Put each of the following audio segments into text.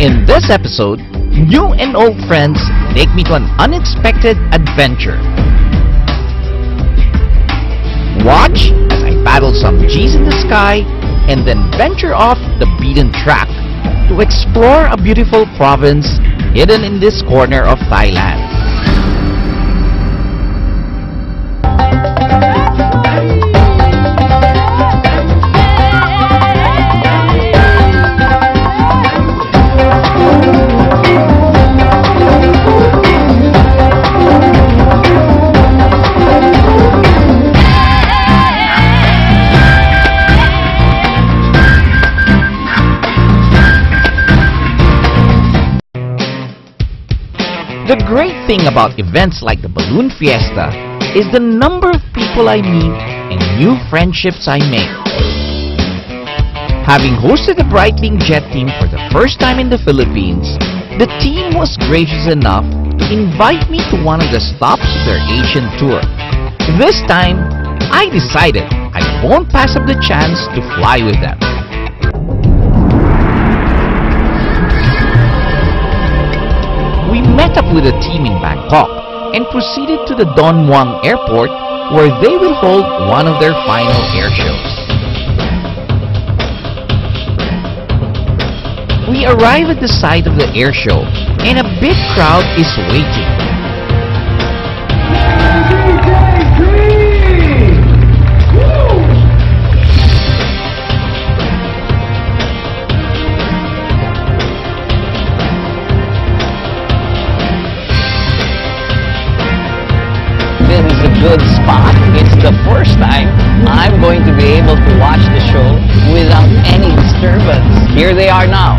In this episode, new and old friends take me to an unexpected adventure. Watch as I battle some G's in the sky and then venture off the beaten track to explore a beautiful province hidden in this corner of Thailand. The great thing about events like the Balloon Fiesta is the number of people I meet and new friendships I make. Having hosted the Breitling Jet team for the first time in the Philippines, the team was gracious enough to invite me to one of the stops of their Asian tour. This time, I decided I won't pass up the chance to fly with them. We met up with a team in Bangkok and proceeded to the Don Muang Airport where they will hold one of their final air shows. We arrive at the site of the air show and a big crowd is waiting. Good spot. It's the first time I'm going to be able to watch the show without any disturbance. Here they are now.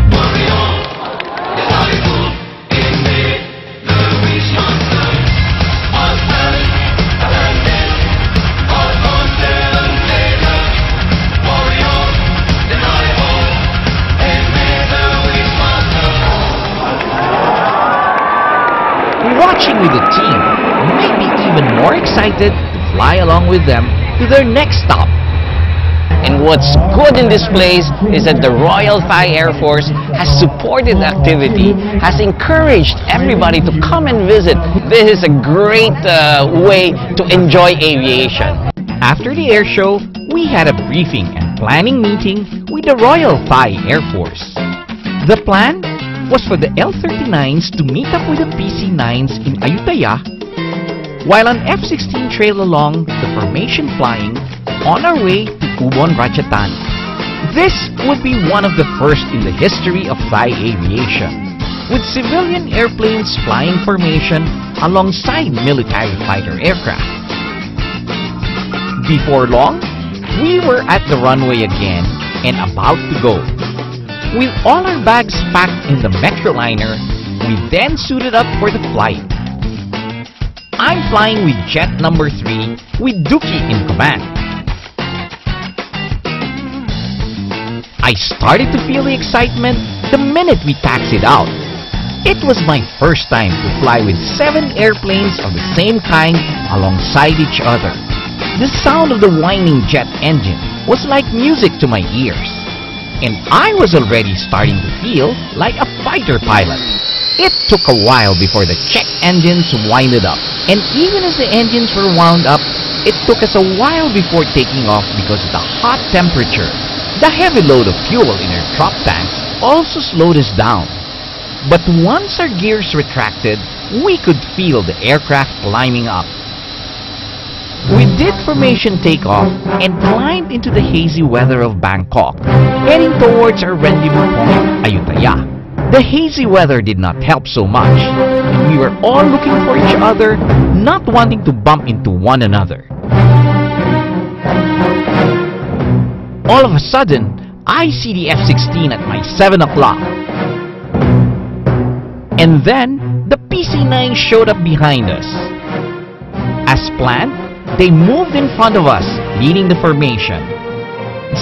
Watching with the team made me even more excited to fly along with them to their next stop. And what's good in this place is that the Royal Thai Air Force has supported the activity, has encouraged everybody to come and visit. This is a great way to enjoy aviation. After the air show, we had a briefing and planning meeting with the Royal Thai Air Force. The plan was for the L-39s to meet up with the PC-9s in Ayutthaya, while an F-16 trailed along the formation flying on our way to Ubon Ratchathani. This would be one of the first in the history of Thai aviation, with civilian airplanes flying formation alongside military fighter aircraft. Before long, we were at the runway again and about to go. With all our bags packed in the Metroliner, we then suited up for the flight. I'm flying with jet number 3 with Dookie in command. I started to feel the excitement the minute we taxied out. It was my first time to fly with 7 airplanes of the same kind alongside each other. The sound of the whining jet engine was like music to my ears, and I was already starting to feel like a fighter pilot. It took a while before the check engines winded up, and even as the engines were wound up, it took us a while before taking off because of the hot temperature. The heavy load of fuel in our drop tank also slowed us down. But once our gears retracted, we could feel the aircraft climbing up. We did formation takeoff and climbed into the hazy weather of Bangkok, heading towards our rendezvous point, Ayutthaya. The hazy weather did not help so much, and we were all looking for each other, not wanting to bump into one another. All of a sudden, I see the F-16 at my 7 o'clock. And then, the PC-9 showed up behind us. As planned, they moved in front of us, leading the formation.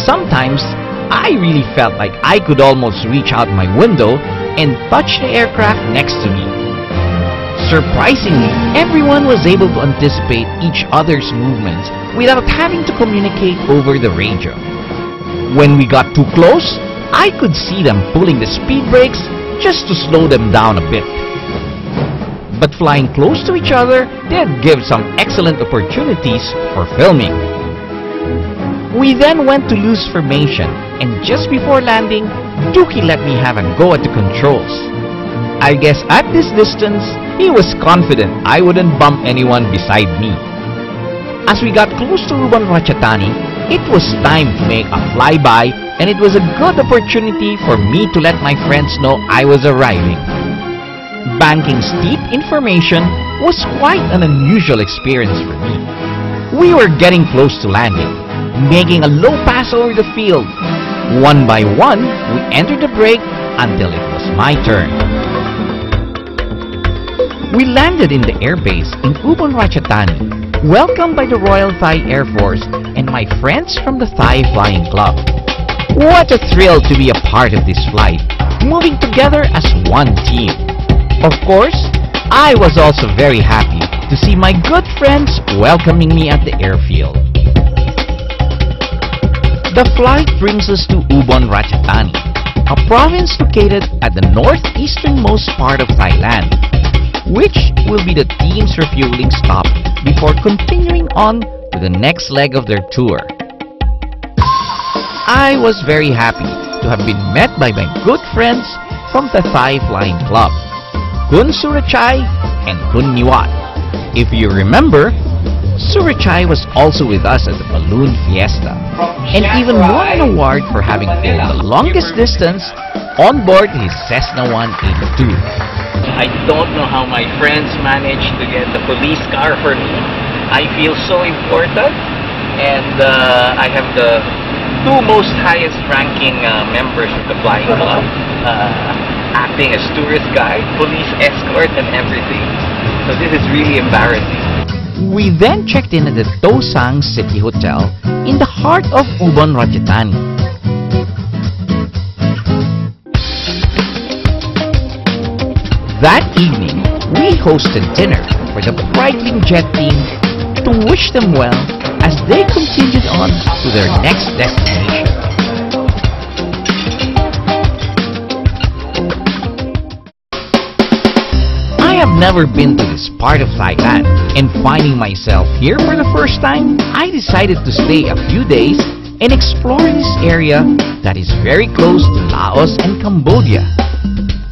Sometimes, I really felt like I could almost reach out my window and touch the aircraft next to me. Surprisingly, everyone was able to anticipate each other's movements without having to communicate over the radio. When we got too close, I could see them pulling the speed brakes just to slow them down a bit. But flying close to each other did give some excellent opportunities for filming. We then went to loose formation, and just before landing, Dookie let me have a go at the controls. I guess at this distance, he was confident I wouldn't bump anyone beside me. As we got close to Rajdhani, it was time to make a flyby, and it was a good opportunity for me to let my friends know I was arriving. Banking steep information was quite an unusual experience for me. We were getting close to landing, making a low pass over the field. One by one, we entered the break until it was my turn. We landed in the airbase in Rajdhani, welcomed by the Royal Thai Air Force and my friends from the Thai Flying Club. What a thrill to be a part of this flight, moving together as one team. Of course, I was also very happy to see my good friends welcoming me at the airfield. The flight brings us to Rajdhani, a province located at the northeasternmost part of Thailand, which will be the team's refueling stop before continuing on to the next leg of their tour. I was very happy to have been met by my good friends from the Thai Flying Club, Kun Surachai and Kun Niwat. If you remember, Surachai was also with us at the balloon fiesta and even won an award for having flown the longest distance on board his Cessna 182. I don't know how my friends managed to get the police car for me. I feel so important, and I have the two most highest ranking members of the flying club acting as tourist guide, police escort, and everything. So this is really embarrassing. We then checked in at the Tosang City Hotel in the heart of Rajdhani. That evening, we hosted dinner for the Brightling Jet team to wish them well as they continued on to their next destination. I have never been to this part of Thailand, and finding myself here for the first time, I decided to stay a few days and explore this area that is very close to Laos and Cambodia.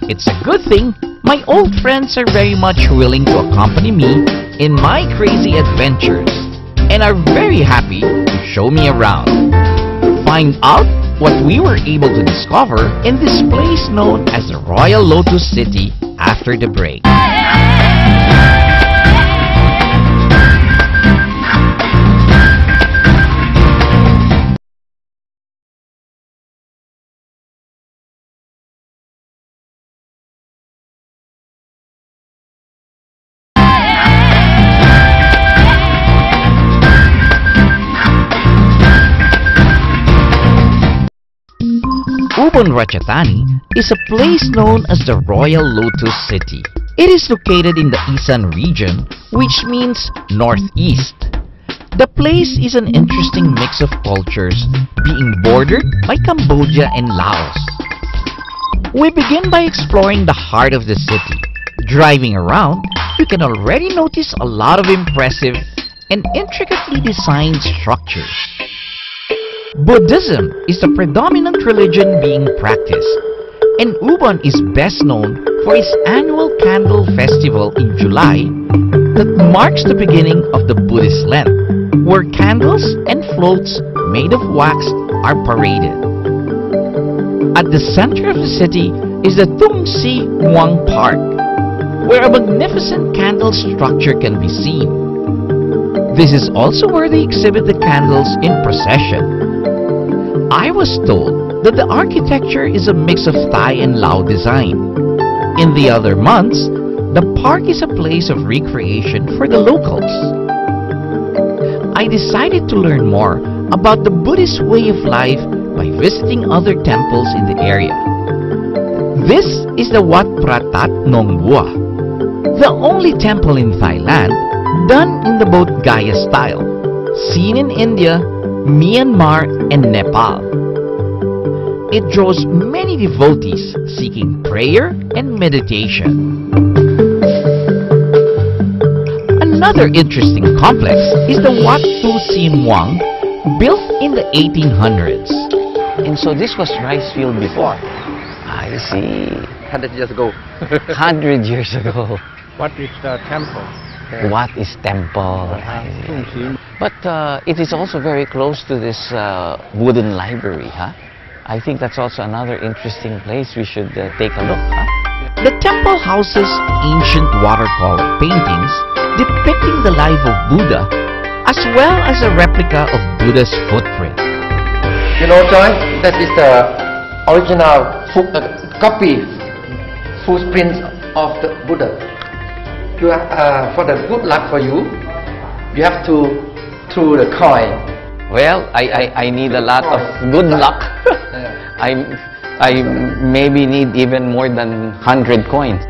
It's a good thing my old friends are very much willing to accompany me in my crazy adventures and are very happy to show me around. Find out what we were able to discover in this place known as the Royal Lotus City after the break. Rajdhani is a place known as the Royal Lotus City. It is located in the Isan region, which means northeast. The place is an interesting mix of cultures, being bordered by Cambodia and Laos. We begin by exploring the heart of the city. Driving around, you can already notice a lot of impressive and intricately designed structures. Buddhism is the predominant religion being practiced, and Ubon is best known for its annual candle festival in July that marks the beginning of the Buddhist Lent, where candles and floats made of wax are paraded. At the center of the city is the Tung Si Muang Park, where a magnificent candle structure can be seen. This is also where they exhibit the candles in procession. I was told that the architecture is a mix of Thai and Lao design. In the other months, the park is a place of recreation for the locals. I decided to learn more about the Buddhist way of life by visiting other temples in the area. This is the Wat Pratat Nong Bua, the only temple in Thailand done in the Bodh Gaya style, seen in India, Myanmar, and Nepal. it draws many devotees seeking prayer and meditation. Another interesting complex is the Wat Tu Sim Wang, built in the 1800s. And so this was rice field before. I see. 100 years ago. 100 years ago. What is the temple? What is temple? But it is also very close to this wooden library, huh? I think that's also another interesting place we should take a look, huh? The temple houses ancient watercolor paintings depicting the life of Buddha, as well as a replica of Buddha's footprint. You know, John, that is the original copy footprint of the Buddha. You for the good luck for you, you have to throw the coin. Well, I need a lot of good luck. I maybe need even more than 100 coins.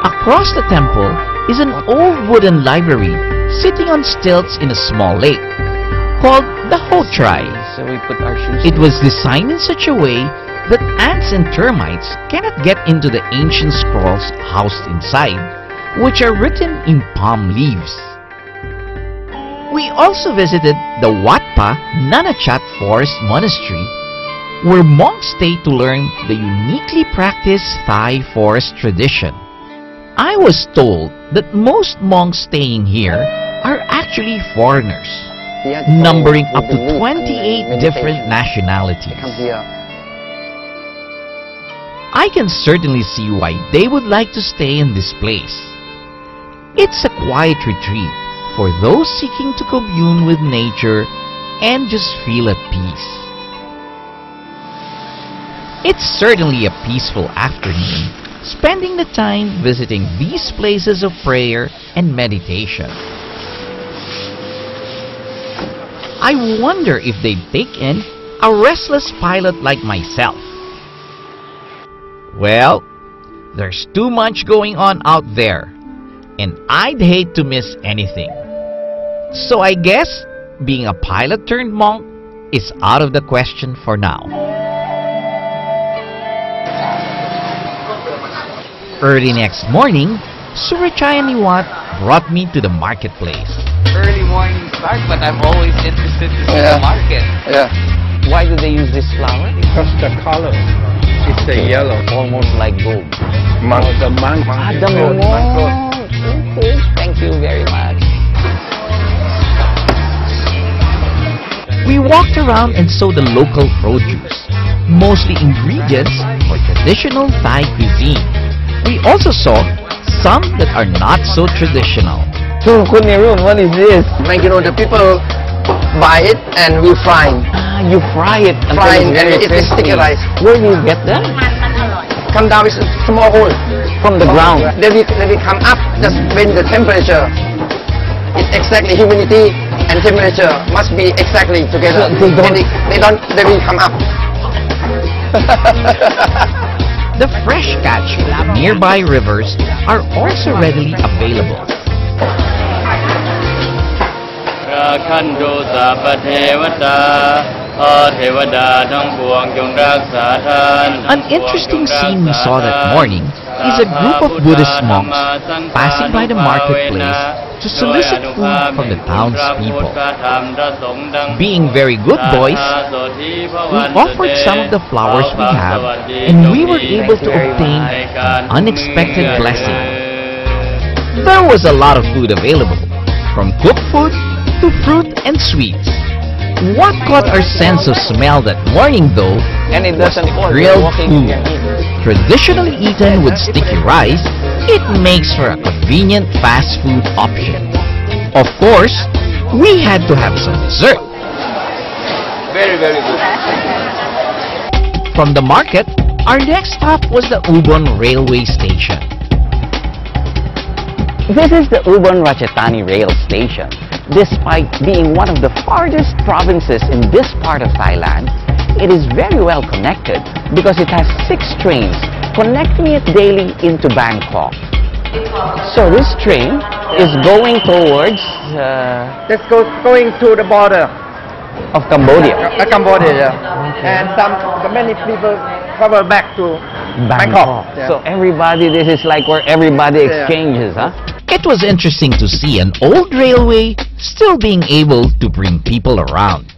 Across the temple is an old wooden library sitting on stilts in a small lake called the Hotrai. So we put our shoes. It was designed in such a way that ants and termites cannot get into the ancient scrolls housed inside, which are written in palm leaves. We also visited the Wat Pa Nanachat Forest Monastery, where monks stay to learn the uniquely practiced Thai forest tradition. I was told that most monks staying here are actually foreigners, numbering up to 28 different nationalities. I can certainly see why they would like to stay in this place. It's a quiet retreat for those seeking to commune with nature and just feel at peace. It's certainly a peaceful afternoon, spending the time visiting these places of prayer and meditation. I wonder if they'd take in a restless pilot like myself. Well, there's too much going on out there, and I'd hate to miss anything. So I guess being a pilot turned monk is out of the question for now. Early next morning, Surachaya Niwat brought me to the marketplace. Early morning start, but I'm always interested to see the market. Yeah. Why do they use this flower? Because the color is the yellow. Almost like gold. Monk. The monk. The monk. Okay. Thank you very much. We walked around and saw the local produce, mostly ingredients for traditional Thai cuisine. We also saw some that are not so traditional. So, Kunirun, what is this? Like, you know, the people buy it and we fry. Ah, you fry it until Fry it's and very it is sticky crispy. rice. Where do you get them? Come down with a small hole. From the ground. Then we come up just when the temperature is exactly humidity and temperature must be exactly together. So they will come up. The fresh catch from nearby rivers are also readily available. An interesting scene we saw that morning is a group of Buddhist monks passing by the marketplace to solicit food from the townspeople. Being very good boys, we offered some of the flowers we have, and we were able to obtain an unexpected blessing. There was a lot of food available, from cooked food to fruit and sweets. What caught our sense of smell that morning, though, And it was doesn't fall. grilled food. Traditionally eaten with sticky rice, it makes for a convenient fast food option. Of course, we had to have some dessert. Very, very good. From the market, our next stop was the Ubon railway station. This is the Ubon Ratchathani rail station. Despite being one of the farthest provinces in this part of Thailand, it is very well connected because it has 6 trains connecting it daily into Bangkok. So this train is going towards Let's go going to the border of Cambodia. Cambodia, yeah. And many people travel back to Bangkok. Yeah. So everybody, this is like where everybody exchanges, huh? It was interesting to see an old railway still being able to bring people around.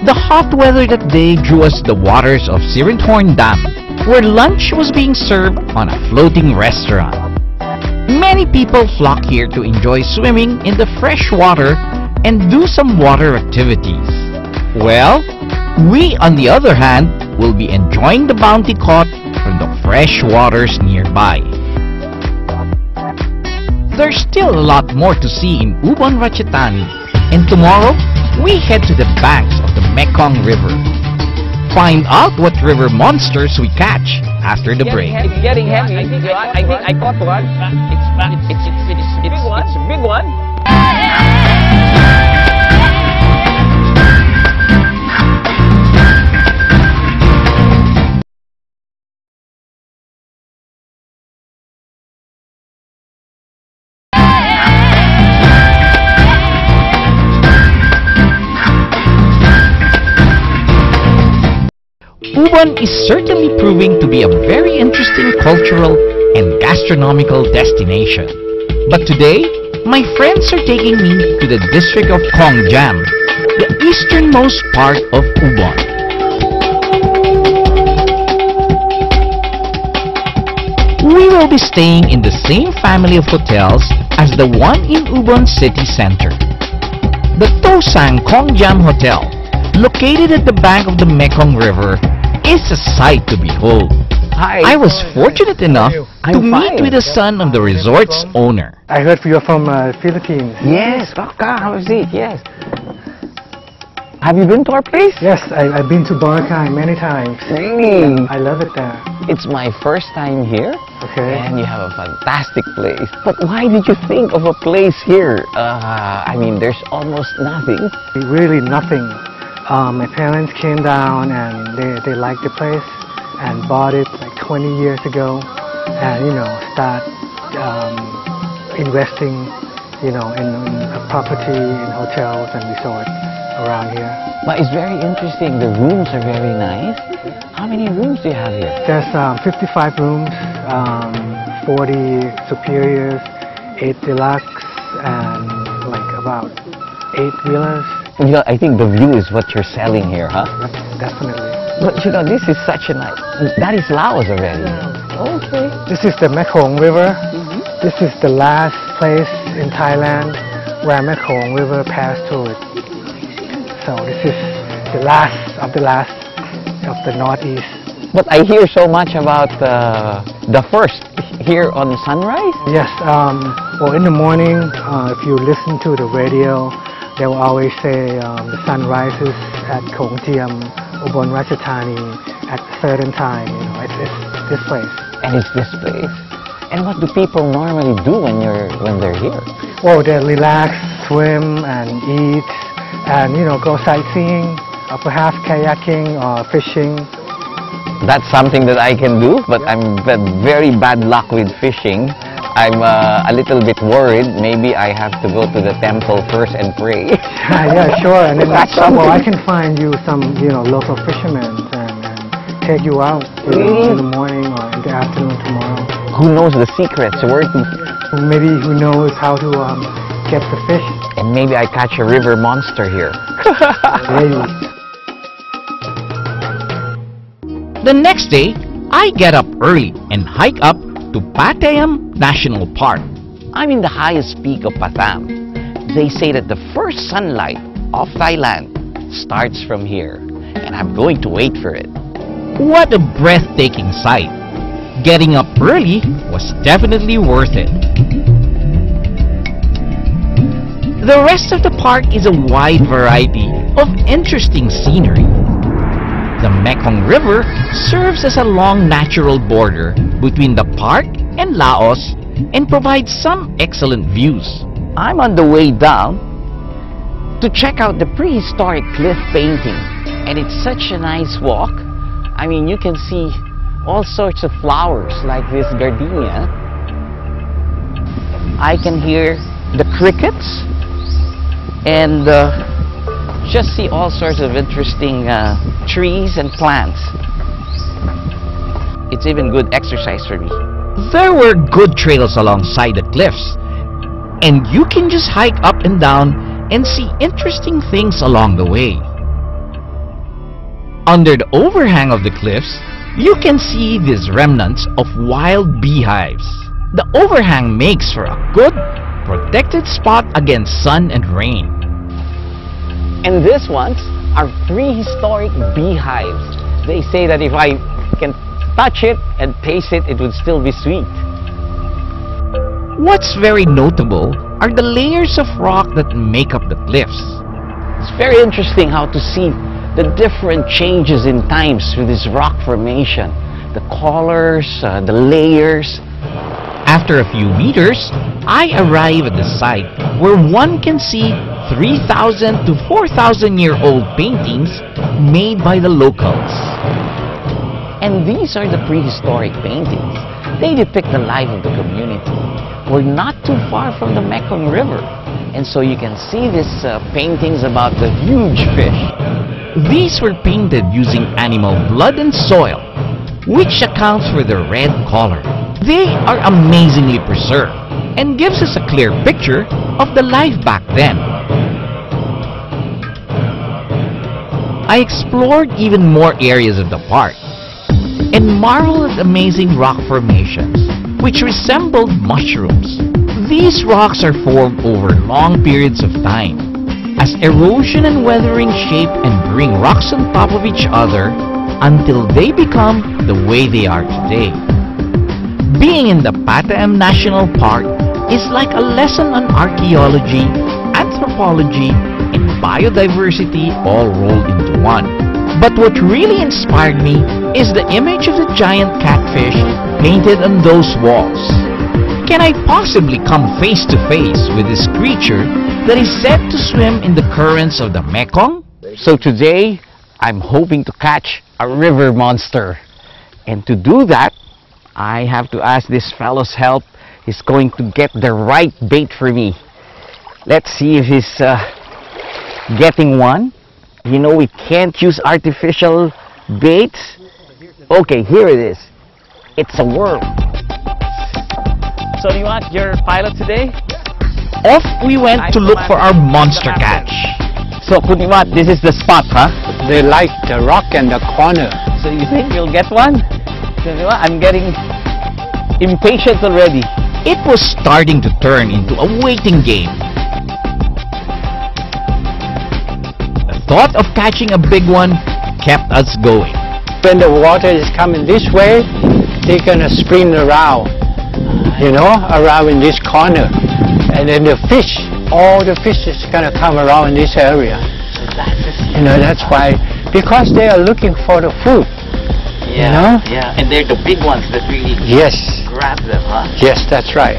The hot weather that day drew us to the waters of Sirindhorn Dam, where lunch was being served on a floating restaurant. Many people flock here to enjoy swimming in the fresh water and do some water activities. Well, we on the other hand will be enjoying the bounty caught from the fresh waters nearby. There's still a lot more to see in Ubon Ratchathani, and tomorrow we head to the banks of the Mekong River. Find out what river monsters we catch after the break. It's getting heavy. I think I caught one. It's a big one. Ubon is certainly proving to be a very interesting cultural and gastronomical destination. But today, my friends are taking me to the district of Khong Jam, the easternmost part of Ubon. We will be staying in the same family of hotels as the one in Ubon city center. The Tosang Khong Jam Hotel, located at the bank of the Mekong River, is a sight to behold. Hi. I was fortunate enough to meet with the son of the resort's owner. I heard you're from Philippines. Yes, Kaka, how is it? Yes. Have you been to our place? Yes, I've been to Boracay many times. Really? I love it there. It's my first time here. Okay. And you have a fantastic place. But why did you think of a place here? I mean, there's almost nothing. Really nothing. My parents came down and they liked the place and bought it like 20 years ago, and start investing in a property, in hotels and resorts around here. But it's very interesting. The rooms are very nice. How many rooms do you have here? There's 55 rooms, 40 superiors, 8 deluxe, and like about 8 villas. I think the view is what you're selling here, huh? Definitely. But this is such a nice... That is Laos already. Okay. This is the Mekong River. This is the last place in Thailand where Mekong River passed through it. So this is the last of the northeast. But I hear so much about the first here on sunrise. Yes. Well, in the morning, if you listen to the radio, they will always say the sun rises at Khong Tiam, Ubon Ratchathani at a certain time. It's this place. And it's this place. And what do people normally do when they're here? Well, they relax, swim, and eat, and go sightseeing, or perhaps kayaking or fishing. That's something that I can do, but I'm very bad luck with fishing. I'm a little bit worried. Maybe I have to go to the temple first and pray. Yeah, sure. And then I can find you some, local fishermen and take you out in the morning or in the afternoon tomorrow. Who knows the secrets? Maybe who knows how to get the fish. And maybe I catch a river monster here. Maybe. The next day, I get up early and hike up to Pattayam National Park. I'm in the highest peak of Patham. They say that the first sunlight of Thailand starts from here, and I'm going to wait for it. What a breathtaking sight! Getting up early was definitely worth it. The rest of the park is a wide variety of interesting scenery. The Mekong River serves as a long natural border between the park and Laos and provides some excellent views. I'm on the way down to check out the prehistoric cliff painting, and it's such a nice walk. I mean, you can see all sorts of flowers like this gardenia. I can hear the crickets and just see all sorts of interesting trees and plants. It's even good exercise for me. There were good trails alongside the cliffs, and you can just hike up and down and see interesting things along the way. Under the overhang of the cliffs, you can see these remnants of wild beehives. The overhang makes for a good, protected spot against sun and rain. And these ones are prehistoric beehives. They say that if I can touch it and taste it, it would still be sweet. What's very notable are the layers of rock that make up the cliffs. It's very interesting how to see the different changes in times through this rock formation. The colors, the layers. After a few meters, I arrive at the site where one can see 3,000 to 4,000-year-old paintings made by the locals. And these are the prehistoric paintings. They depict the life of the community. We're not too far from the Mekong River, and so you can see these paintings about the huge fish. These were painted using animal blood and soil, which accounts for their red color. They are amazingly preserved and gives us a clear picture of the life back then. I explored even more areas of the park and marveled at amazing rock formations, which resembled mushrooms. These rocks are formed over long periods of time, as erosion and weathering shape and bring rocks on top of each other until they become the way they are today. Being in the Pataam National Park is like a lesson on archaeology, anthropology, and biodiversity all rolled into one. But what really inspired me is the image of the giant catfish painted on those walls. Can I possibly come face to face with this creature that is said to swim in the currents of the Mekong? So today, I'm hoping to catch a river monster. And to do that, I have to ask this fellow's help. He's going to get the right bait for me. Let's see if he's getting one. You know, we can't use artificial baits. Okay, here it is. It's a worm. So you want your pilot today? Off we went to look for our monster catch. So Kunimat, this is the spot, huh? They like the rock and the corner. So you think you'll get one? Kunimat, I'm getting impatient already. It was starting to turn into a waiting game. The thought of catching a big one kept us going. When the water is coming this way, they're gonna sprint around, you know, around in this corner. And then the fish, all the fish is gonna come around in this area. You know, that's why, because they are looking for the food. Yeah, you know? yeah, and they're the big ones that really Yes. grab them, huh? Yes, that's right.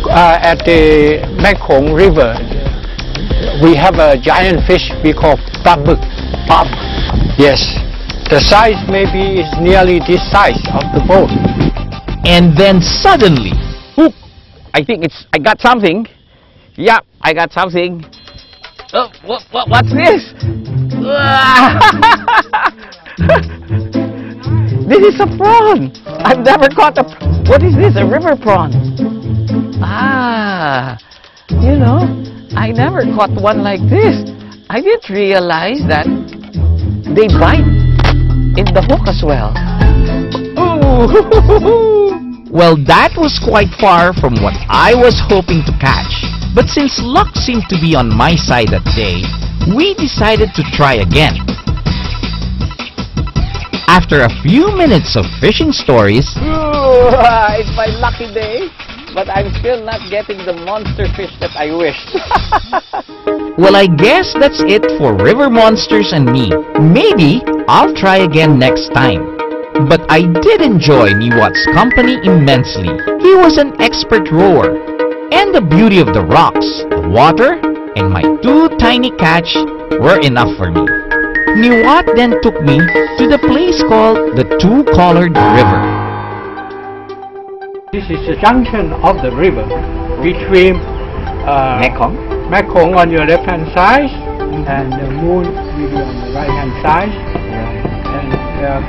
At the Mekong River, we have a giant fish we call babuk. Yes. The size maybe is nearly this size of the boat. And then suddenly, Oop, I think I got something. Yeah, I got something. Oh, what's this? This is a prawn. I've never caught what is this? A river prawn. Ah, you know, I never caught one like this. I didn't realize that they bite in the hook as well. Ooh. well, that was quite far from what I was hoping to catch. But since luck seemed to be on my side that day, we decided to try again. After a few minutes of fishing stories, It's my lucky day, but I'm still not getting the monster fish that I wished. well, I guess that's it for River Monsters and me. Maybe I'll try again next time. But I did enjoy Niwat's company immensely. He was an expert rower, and the beauty of the rocks, the water, and my two tiny catch were enough for me. Niwat then took me to the place called the Two-Colored River. This is the junction of the river between Mekong on your left hand side and the moon will be on the right hand side. And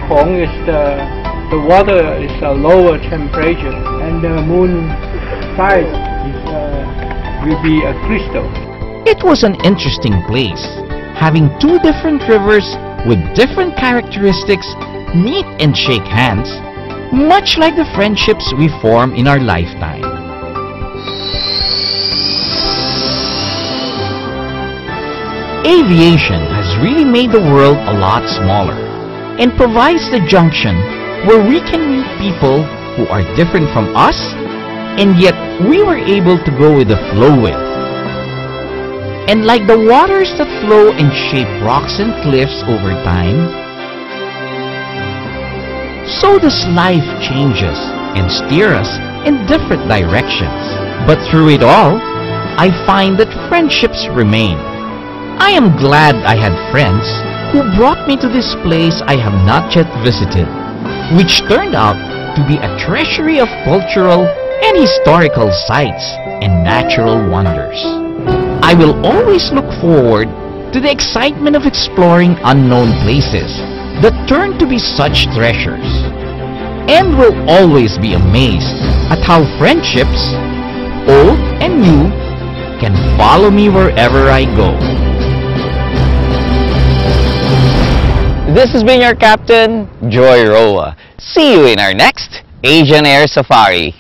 Kong is the water is a lower temperature and the moon side is, will be a crystal. It was an interesting place, having two different rivers with different characteristics meet and shake hands, much like the friendships we form in our lifetime. Aviation has really made the world a lot smaller and provides the junction where we can meet people who are different from us and yet we were able to go with the flow with. And like the waters that flow and shape rocks and cliffs over time, so does life changes and steer us in different directions. But through it all, I find that friendships remain. I am glad I had friends who brought me to this place I have not yet visited, which turned out to be a treasury of cultural and historical sites and natural wonders. I will always look forward to the excitement of exploring unknown places that turn to be such treasures, and will always be amazed at how friendships, old and new, can follow me wherever I go. This has been your captain, Joy Roa. See you in our next Asian Air Safari.